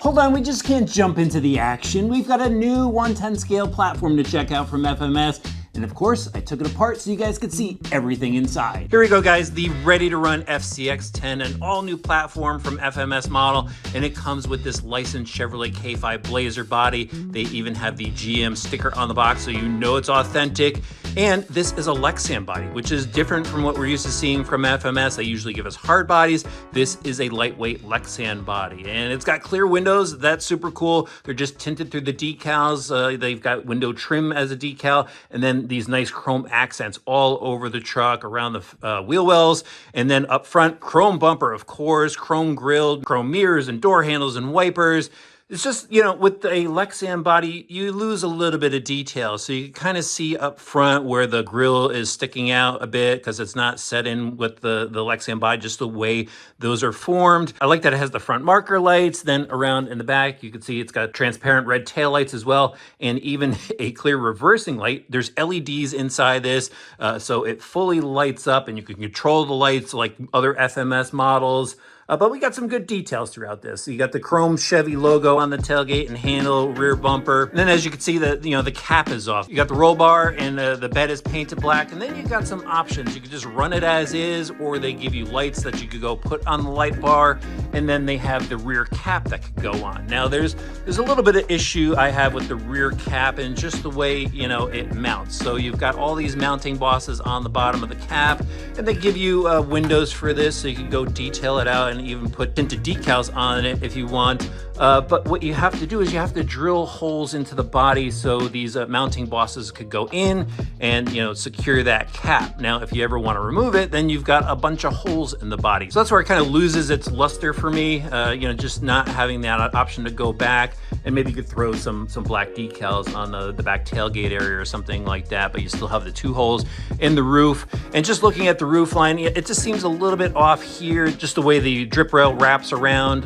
Hold on, we just can't jump into the action. We've got a new 110 scale platform to check out from FMS. And of course, I took it apart so you guys could see everything inside. Here we go, guys, the ready-to-run FCX10, an all-new platform from FMS Model, and it comes with this licensed Chevrolet K5 Blazer body. They even have the GM sticker on the box, so you know it's authentic. And this is a Lexan body, which is different from what we're used to seeing from FMS. They usually give us hard bodies. This is a lightweight Lexan body, and it's got clear windows. That's super cool. They're just tinted through the decals. They've got window trim as a decal, and then these nice chrome accents all over the truck, around the wheel wells, and then up front, chrome bumper, of course, chrome grille, chrome mirrors and door handles and wipers. It's just, you know, with a Lexan body, you lose a little bit of detail. So you can kind of see up front where the grille is sticking out a bit because it's not set in with the Lexan body, just the way those are formed. I like that it has the front marker lights. Then around in the back, you can see it's got transparent red taillights as well, and even a clear reversing light. There's LEDs inside this, so it fully lights up and you can control the lights like other FMS models. But we got some good details throughout this. You got the chrome Chevy logo on the tailgate and handle, rear bumper. And then as you can see, the cap is off. You got the roll bar and the bed is painted black. And then you got some options. You could just run it as is, or they give you lights that you could go put on the light bar. And then they have the rear cap that could go on. Now there's a little bit of issue I have with the rear cap and just the way, you know, it mounts. So you've got all these mounting bosses on the bottom of the cap, and they give you windows for this, so you can go detail it out and even put tinted decals on it if you want. But what you have to do is you have to drill holes into the body so these mounting bosses could go in and, you know, secure that cap. Now, if you ever want to remove it, then you've got a bunch of holes in the body. So that's where it kind of loses its luster for me, you know, just not having that option to go back. And maybe you could throw some black decals on the back tailgate area or something like that, but you still have the two holes in the roof. And just looking at the roof line, it just seems a little bit off here, just the way the drip rail wraps around.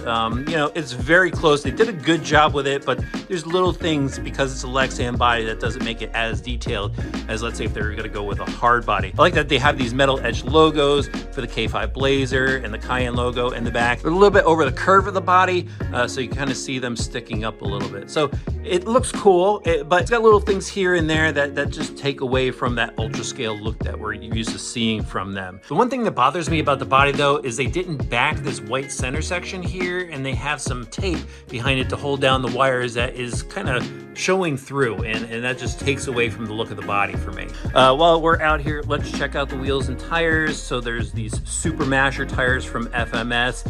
You know, it's very close. They did a good job with it, but there's little things because it's a Lexan body that doesn't make it as detailed as, let's say, if they were going to go with a hard body. I like that they have these metal edge logos for the K5 Blazer and the Cayenne logo in the back. They're a little bit over the curve of the body, so you kind of see them sticking up a little bit. So it looks cool, but it's got little things here and there that just take away from that ultra scale look that we're used to seeing from them. The one thing that bothers me about the body, though, is they didn't back this white center section here, and they have some tape behind it to hold down the wires that is kind of showing through, and that just takes away from the look of the body for me. While we're out here, let's check out the wheels and tires. So there's these Super Masher tires from FMS.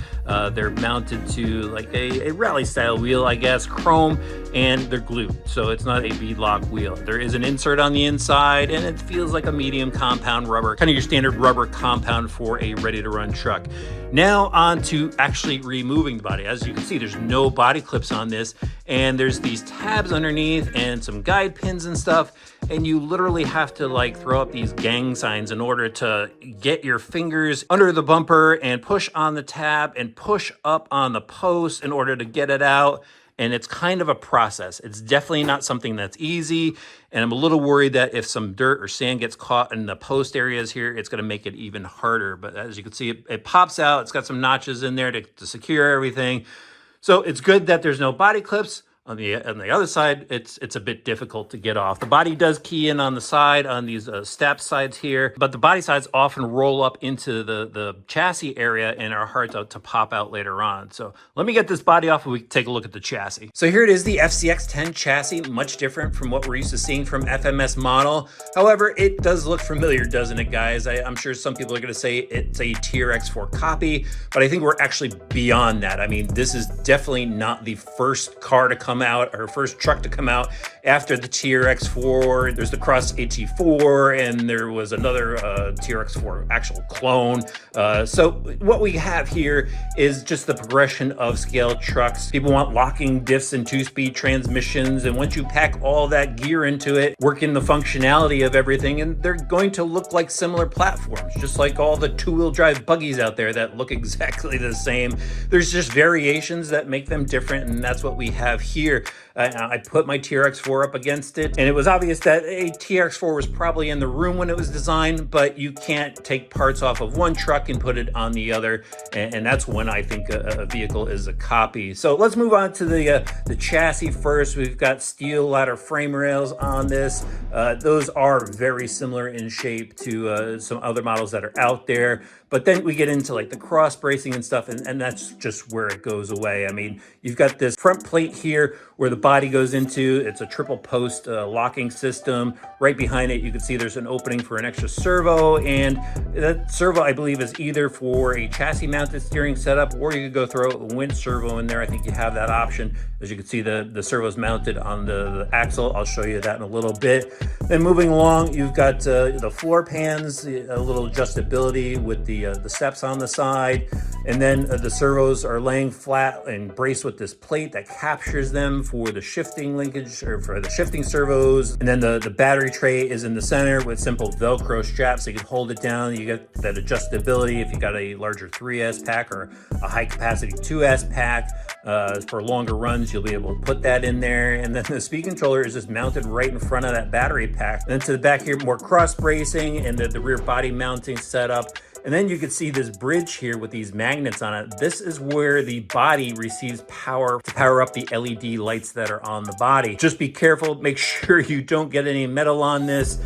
They're mounted to like a rally style wheel, I guess, chrome, and they're glued, so it's not a beadlock wheel. There is an insert on the inside, and it feels like a medium compound rubber, kind of your standard rubber compound for a ready-to-run truck. Now on to actually removing the body. As you can see, there's no body clips on this, and there's these tabs underneath and some guide pins and stuff, and you literally have to like throw up these gang signs in order to get your fingers under the bumper and push on the tab and push up on the post in order to get it out. And it's kind of a process. It's definitely not something that's easy. And I'm a little worried that if some dirt or sand gets caught in the post areas here, it's gonna make it even harder. But as you can see, it pops out. It's got some notches in there to secure everything. So it's good that there's no body clips. On the other side, it's a bit difficult to get off. The body does key in on the side, on these step sides here, but the body sides often roll up into the chassis area and are hard to pop out later on. So let me get this body off and we can take a look at the chassis. So here it is, the FCX10 chassis, much different from what we're used to seeing from FMS Model. However, it does look familiar, doesn't it, guys? I'm sure some people are gonna say it's a TRX4 copy, but I think we're actually beyond that. I mean, this is definitely not the first car to come out, or first truck to come out after the TRX4. There's the Cross AT4, and there was another TRX4 actual clone. So what we have here is just the progression of scale trucks. People want locking diffs and 2-speed transmissions, and once you pack all that gear into it, work in the functionality of everything, and they're going to look like similar platforms, just like all the 2-wheel drive buggies out there that look exactly the same. There's just variations that make them different, and that's what we have here. I put my TRX4 up against it, and it was obvious that a TRX4 was probably in the room when it was designed, but you can't take parts off of one truck and put it on the other, and that's when I think a vehicle is a copy. So let's move on to the chassis first. We've got steel ladder frame rails on this. Those are very similar in shape to some other models that are out there. But then we get into like the cross bracing and stuff, and that's just where it goes away. I mean, you've got this front plate here where the body goes into. It's a triple post locking system. Right behind it, you can see there's an opening for an extra servo, and that servo, I believe, is either for a chassis mounted steering setup, or you could go throw a winch servo in there. I think you have that option. As you can see, the servo is mounted on the axle. I'll show you that in a little bit. Then moving along, you've got the floor pans, a little adjustability with the steps on the side, and then the servos are laying flat and braced with this plate that captures them for the shifting linkage, or for the shifting servos. And then the battery tray is in the center with simple Velcro straps, so you can hold it down. You get that adjustability if you got a larger 3S pack or a high capacity 2S pack. For longer runs, you'll be able to put that in there. And then the speed controller is just mounted right in front of that battery pack. And then to the back here, more cross bracing and the rear body mounting setup. And then you can see this bridge here with these magnets on it. This is where the body receives power to power up the LED lights that are on the body. Just be careful, make sure you don't get any metal on this,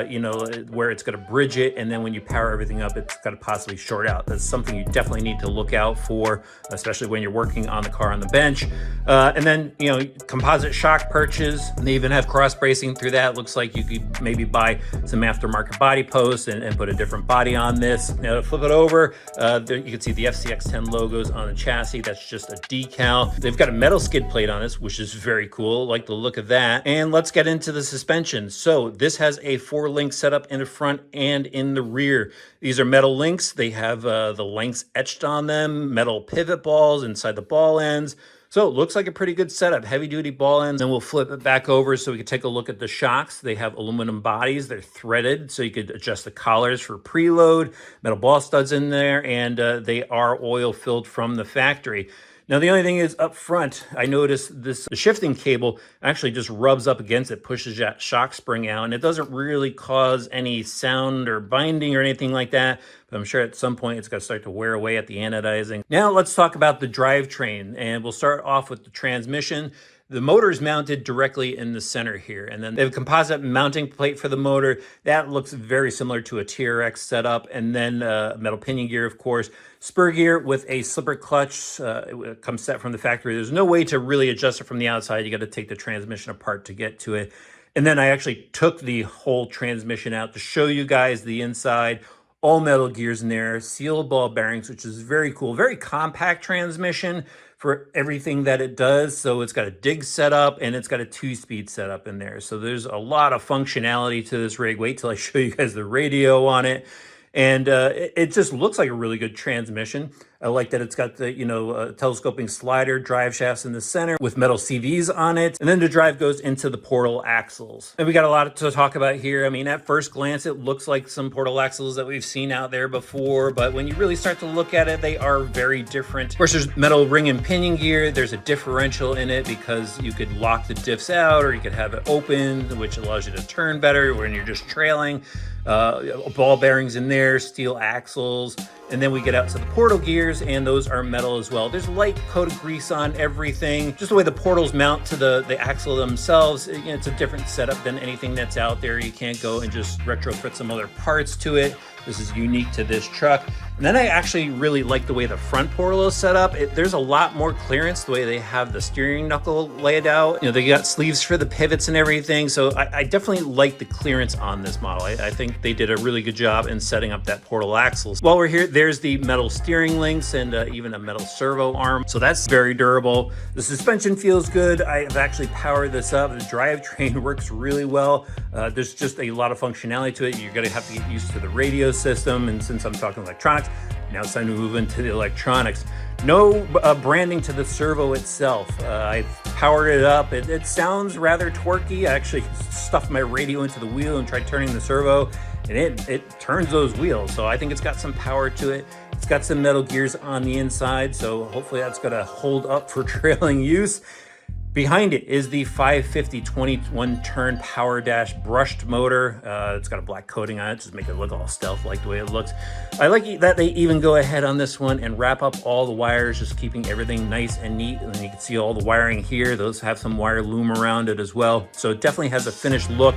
you know, where it's gonna bridge it, and then when you power everything up, it's gonna possibly short out. That's something you definitely need to look out for, especially when you're working on the car on the bench. And then, you know, composite shock perches, and they even have cross bracing through that. Looks like you could maybe buy some aftermarket body posts and put a different body on this. Now to flip it over, there you can see the FCX10 logos on the chassis. That's just a decal. They've got a metal skid plate on this, which is very cool. Like the look of that. And let's get into the suspension. So this has a 4-link setup in the front and in the rear. These are metal links. They have the lengths etched on them, metal pivot balls inside the ball ends. So it looks like a pretty good setup, heavy duty ball ends. Then we'll flip it back over so we can take a look at the shocks. They have aluminum bodies, they're threaded, so you could adjust the collars for preload, metal ball studs in there, and they are oil filled from the factory. Now, the only thing is up front, I noticed the shifting cable actually just rubs up against it, pushes that shock spring out, and it doesn't really cause any sound or binding or anything like that. But I'm sure at some point it's going to start to wear away at the anodizing. Now, let's talk about the drivetrain, and we'll start off with the transmission. The motor is mounted directly in the center here, and then they have a composite mounting plate for the motor. That looks very similar to a TRX setup, and then metal pinion gear, of course. Spur gear with a slipper clutch. It comes set from the factory. There's no way to really adjust it from the outside. You got to take the transmission apart to get to it. And then I actually took the whole transmission out to show you guys the inside. All metal gears in there, sealed ball bearings, which is very cool. Very compact transmission for everything that it does. So it's got a dig setup and it's got a 2-speed setup in there. So there's a lot of functionality to this rig. Wait till I show you guys the radio on it. And it just looks like a really good transmission. I like that it's got the, telescoping slider drive shafts in the center with metal CVs on it. And then the drive goes into the portal axles. And we got a lot to talk about here. I mean, at first glance, it looks like some portal axles that we've seen out there before, but when you really start to look at it, they are very different. Of course, there's metal ring and pinion gear. There's a differential in it because you could lock the diffs out, or you could have it open, which allows you to turn better when you're just trailing. Ball bearings in there, steel axles, and then we get out to the portal gears, and those are metal as well. There's light coat of grease on everything. Just the way the portals mount to the axle themselves, it's a different setup than anything that's out there. You can't go and just retrofit some other parts to it. This is unique to this truck. And then I actually really like the way the front portal is set up. There's a lot more clearance the way they have the steering knuckle laid out. They got sleeves for the pivots and everything. So I definitely like the clearance on this model. I think they did a really good job in setting up that portal axles. While we're here, there's the metal steering links and even a metal servo arm. So that's very durable. The suspension feels good. I've actually powered this up. The drivetrain works really well. There's just a lot of functionality to it. You're gonna have to get used to the radio system. And since I'm talking electronics, now it's time to move into the electronics. No branding to the servo itself. I've powered it up. It sounds rather torquey. I actually stuffed my radio into the wheel and tried turning the servo, and it turns those wheels. So I think it's got some power to it. It's got some metal gears on the inside, so hopefully that's gonna hold up for trailing use. Behind it is the 550 21-turn Power Dash brushed motor. It's got a black coating on it, just make it look all stealth-like the way it looks. I like that they even go ahead on this one and wrap up all the wires, just keeping everything nice and neat. And you can see all the wiring here. Those have some wire loom around it as well. So it definitely has a finished look.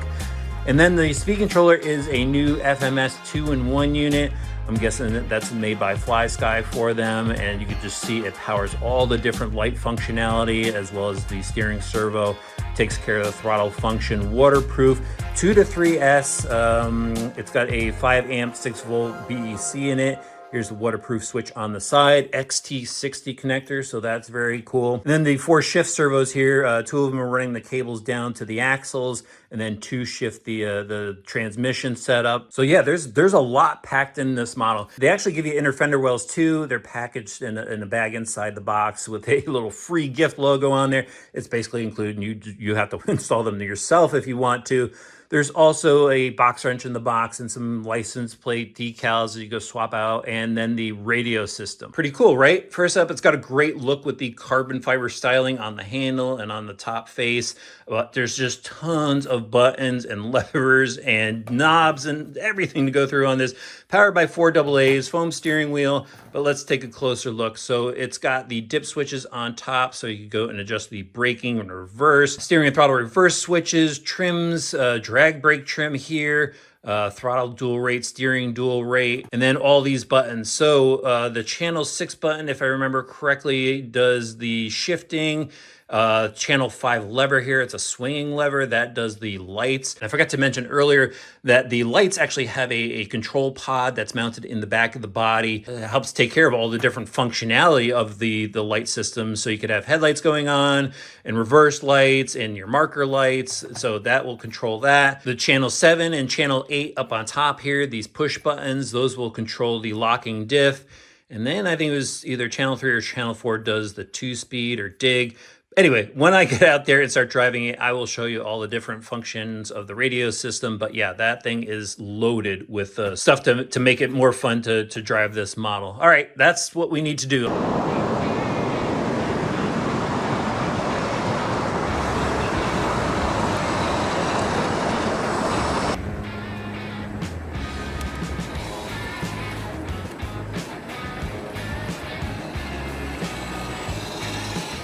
And then the speed controller is a new FMS 2-in-1 unit. I'm guessing that's made by FlySky for them, and you can just see it powers all the different light functionality as well as the steering servo, takes care of the throttle function, waterproof, 2 to 3S. It's got a 5 amp 6 volt BEC in it. Here's the waterproof switch on the side, XT60 connector, so that's very cool. And then the 4 shift servos here, 2 of them are running the cables down to the axles, and then 2 shift the transmission setup. So yeah, there's a lot packed in this model. They actually give you inner fender wells too. They're packaged in a bag inside the box with a little free gift logo on there. It's basically included, and you have to install them yourself if you want to. There's also a box wrench in the box and some license plate decals that you go swap out, and then the radio system. Pretty cool, right? First up, it's got a great look with the carbon fiber styling on the handle and on the top face. But there's just tons of buttons and levers and knobs and everything to go through on this. Powered by 4 AA's, foam steering wheel, but let's take a closer look. So it's got the dip switches on top, so you can go and adjust the braking and reverse, steering and throttle reverse switches, trims, drag brake trim here, throttle dual rate, steering dual rate, and then all these buttons. So the channel 6 button, if I remember correctly, does the shifting. Channel 5 lever here, it's a swinging lever that does the lights. And I forgot to mention earlier that the lights actually have a control pod that's mounted in the back of the body. It helps take care of all the different functionality of the light system. So you could have headlights going on and reverse lights and your marker lights. So that will control that. The channel 7 and channel 8 up on top here, these push buttons, those will control the locking diff. And then I think it was either channel 3 or channel 4 does the 2-speed or dig. Anyway, when I get out there and start driving it, I will show you all the different functions of the radio system. But yeah, that thing is loaded with stuff to make it more fun to drive this model. All right, that's what we need to do.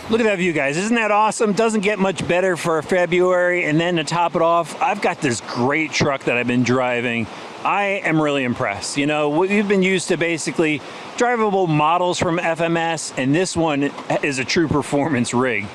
Look at that view, guys. Isn't that awesome? Doesn't get much better for February. And then to top it off, I've got this great truck that I've been driving. I am really impressed. You know, we've been used to basically drivable models from FMS, and this one is a true performance rig.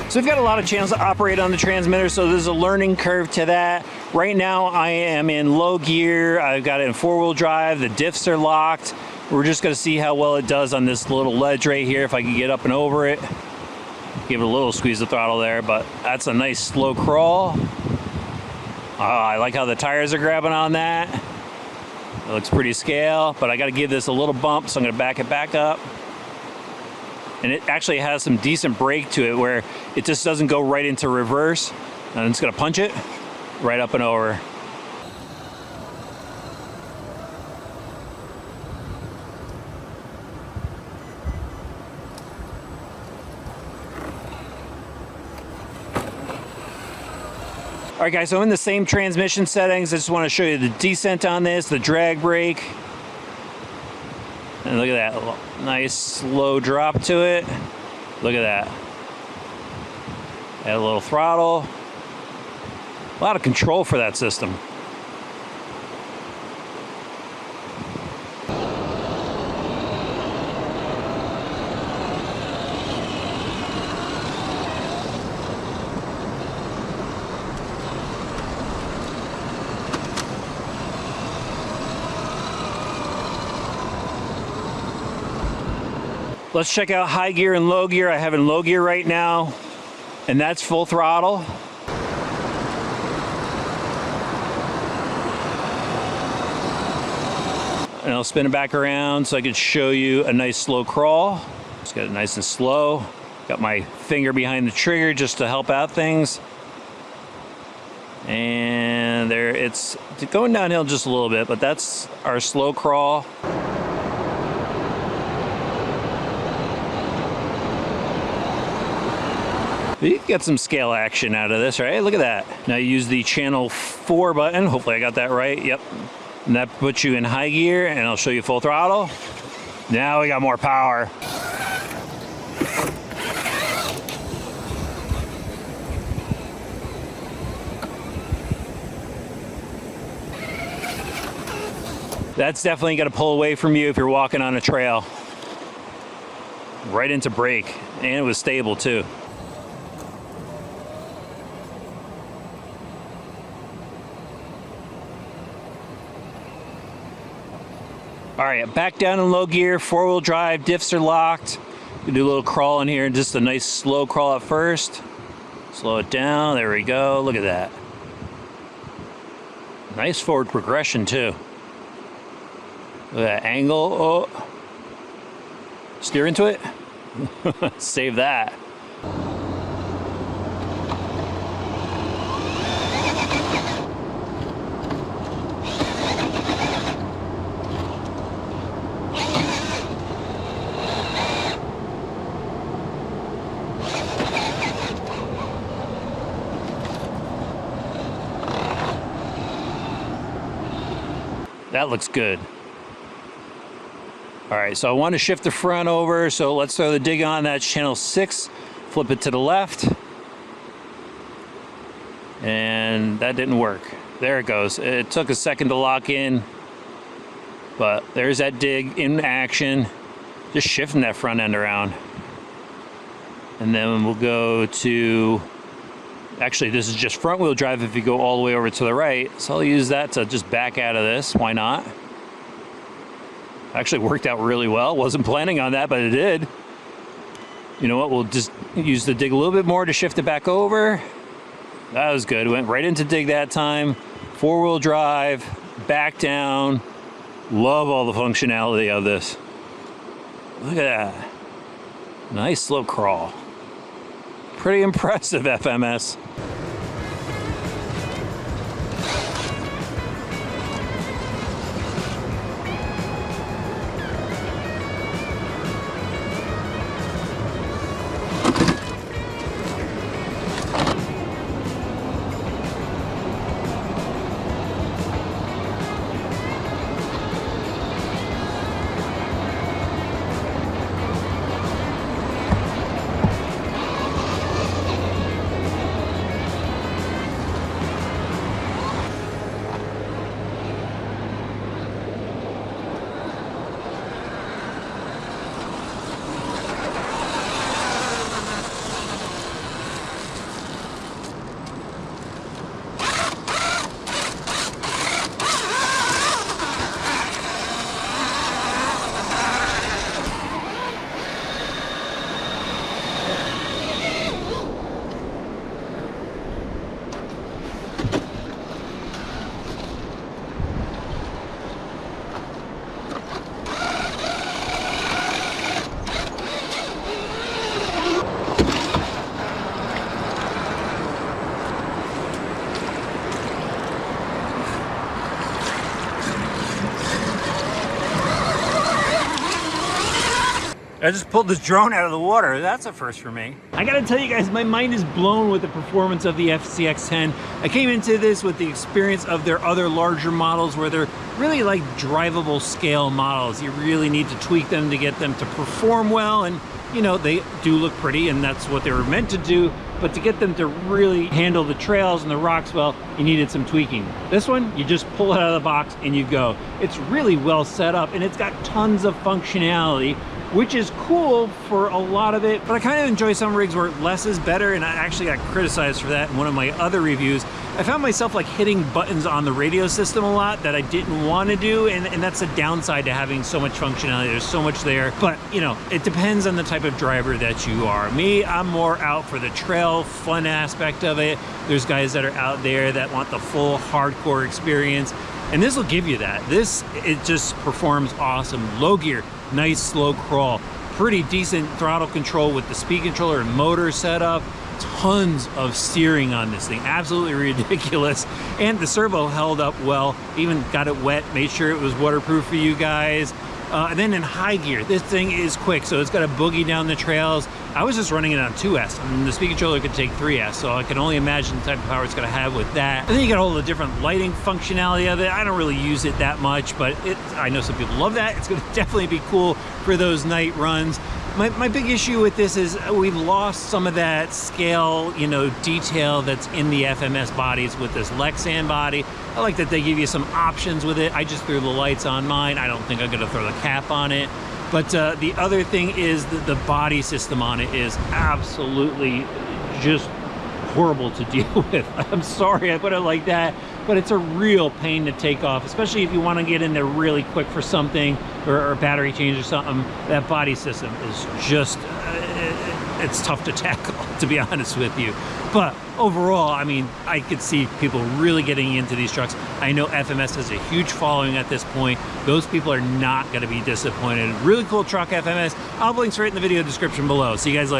So we've got a lot of channels to operate on the transmitter, so there's a learning curve to that. Right now I am in low gear. I've got it in 4-wheel drive. The diffs are locked. We're just gonna see how well it does on this little ledge right here, if I can get up and over it. Give it a little squeeze of throttle there, but that's a nice slow crawl. I like how the tires are grabbing on that. It looks pretty scale, but I gotta give this a little bump, so I'm gonna back it back up. And it actually has some decent brake to it where it just doesn't go right into reverse, and it's gonna punch it right up and over. All right, guys, so I'm in the same transmission settings. I just want to show you the descent on this, the drag brake. And look at that, nice slow drop to it. Look at that. Add a little throttle. A lot of control for that system. Let's check out high gear and low gear. I have in low gear right now, and that's full throttle. And I'll spin it back around so I can show you a nice slow crawl. Just got it nice and slow. Got my finger behind the trigger just to help out things. And there, it's going downhill just a little bit, but that's our slow crawl. You can get some scale action out of this, right? Look at that. Now you use the channel 4 button. Hopefully I got that right. Yep. And that puts you in high gear, and I'll show you full throttle. Now we got more power. That's definitely gonna pull away from you if you're walking on a trail. Right into brake, and it was stable too. All right, back down in low gear, 4-wheel drive, diffs are locked. We do a little crawl in here, just a nice slow crawl at first. Slow it down, there we go, look at that. Nice forward progression too. Look at that angle, oh. Steer into it, save that. That looks good. All right, so I want to shift the front over, so let's throw the dig on. That's channel 6. Flip it to the left. And that didn't work. There it goes. It took a second to lock in, but there's that dig in action. Just shifting that front end around. And then we'll go to, actually this is just front wheel drive if you go all the way over to the right. So I'll use that to just back out of this, why not? Actually worked out really well. Wasn't planning on that, but it did. You know what, we'll just use the dig a little bit more to shift it back over. That was good, went right into dig that time. 4-wheel drive, back down. Love all the functionality of this. Look at that. Nice slow crawl. Pretty impressive, FMS. I just pulled this drone out of the water. That's a first for me. I gotta tell you guys, my mind is blown with the performance of the FCX10. I came into this with the experience of their other larger models where they're really like drivable scale models. You really need to tweak them to get them to perform well, and you know, they do look pretty and that's what they were meant to do, but to get them to really handle the trails and the rocks well, you needed some tweaking. This one, you just pull it out of the box and you go. It's really well set up and it's got tons of functionality which is cool for a lot of it, but I kind of enjoy some rigs where less is better, and I actually got criticized for that in one of my other reviews. I found myself like hitting buttons on the radio system a lot that I didn't want to do, and that's a downside to having so much functionality. There's so much there, but you know, it depends on the type of driver that you are. Me, I'm more out for the trail fun aspect of it. There's guys that are out there that want the full hardcore experience, and this will give you that. It just performs awesome. Low gear, nice slow crawl, pretty decent throttle control with the speed controller and motor setup. Tons of steering on this thing, absolutely ridiculous. And the servo held up well, even got it wet, made sure it was waterproof for you guys. And then in high gear, this thing is quick, so it's got a boogie down the trails. I was just running it on 2S, and the speed controller could take 3S, so I can only imagine the type of power it's gonna have with that. And then you got all the different lighting functionality of it. I don't really use it that much, but I know some people love that. It's gonna definitely be cool for those night runs. My big issue with this is we've lost some of that scale, you know, detail that's in the FMS bodies with this Lexan body. I like that they give you some options with it. I just threw the lights on mine. I don't think I'm gonna throw the cap on it. But the other thing is the body system on it is absolutely just horrible to deal with. I'm sorry I put it like that, but it's a real pain to take off, especially if you want to get in there really quick for something or a battery change or something. That body system is just, it's tough to tackle, to be honest with you. But overall, I mean, I could see people really getting into these trucks. I know FMS has a huge following at this point. Those people are not going to be disappointed. Really cool truck, FMS. I'll have links right in the video description below. See you guys later.